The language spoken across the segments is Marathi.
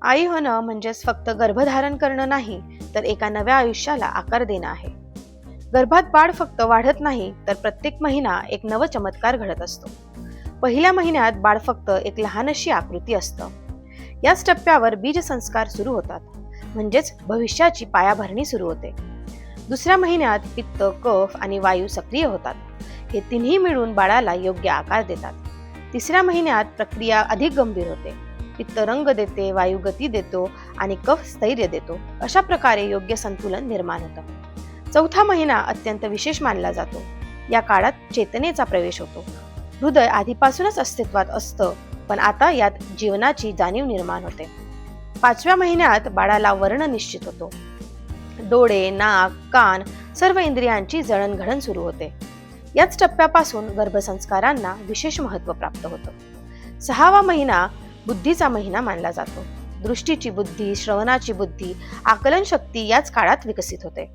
आई होणं म्हणजेच फक्त गर्भधारण करणं नाही, तर एका नव्या आयुष्याला आकार देणं आहे. गर्भात बाळ फक्त वाढत नाही, तर प्रत्येक महिना एक नव चमत्कार घडत असतो. पहिल्या महिन्यात बाळ फक्त एक लहान अशी आकृती असतं. याच टप्प्यावर बीज संस्कार सुरू होतात, म्हणजेच भविष्याची पायाभरणी सुरू होते. दुसऱ्या महिन्यात पित्त, कफ आणि वायू सक्रिय होतात. हे तिन्ही मिळून बाळाला योग्य आकार देतात. तिसऱ्या महिन्यात प्रक्रिया अधिक गंभीर होते. पित्त रंग देते, वायू गती देतो आणि कफ स्थैर्य देतो. अशा प्रकारे योग्य संतुलन निर्माण होतं. चौथा महिना अत्यंत विशेष मानला जातो. या काळात चेतनेचा प्रवेश होतो. हृदय आधीपासूनच अस्तित्वात असतं, पण आता यात जीवनाची जाणीव निर्माण होते. पाचव्या महिन्यात बाळाला वर्ण निश्चित होतो. डोळे, नाक, कान सर्व इंद्रियांची जळणघळण सुरू होते. याच टप्प्यापासून गर्भसंस्कारांना विशेष महत्त्व प्राप्त होतं. सहावा महिना बुद्धीचा महिना मानला जातो. दृष्टीची बुद्धी, श्रवणाची बुद्धी, आकलन शक्ती याच काळात विकसित होते.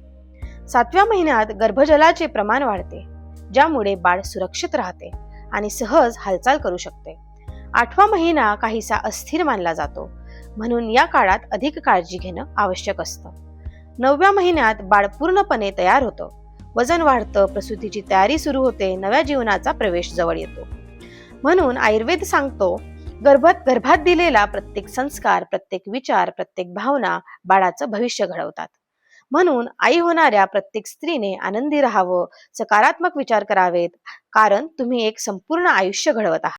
सातव्या महिन्यात गर्भजलाचे प्रमाण वाढते, ज्यामुळे बाळ सुरक्षित राहते आणि सहज हालचाल करू शकते. आठवा महिना काहीसा अस्थिर मानला जातो, म्हणून या काळात अधिक काळजी घेणं आवश्यक असतं. नवव्या महिन्यात बाळ पूर्णपणे तयार होतं. वजन वाढतं, प्रसूतीची तयारी सुरू होते, नव्या जीवनाचा प्रवेश जवळ येतो. म्हणून आयुर्वेद सांगतो, गर्भात दिलेला प्रत्येक संस्कार, प्रत्येक विचार, प्रत्येक भावना बाळाचं भविष्य घडवतात. म्हणून आई होणाऱ्या प्रत्येक स्त्रीने आनंदी राहावं, सकारात्मक विचार करावेत, कारण तुम्ही एक संपूर्ण आयुष्य घडवत आहात.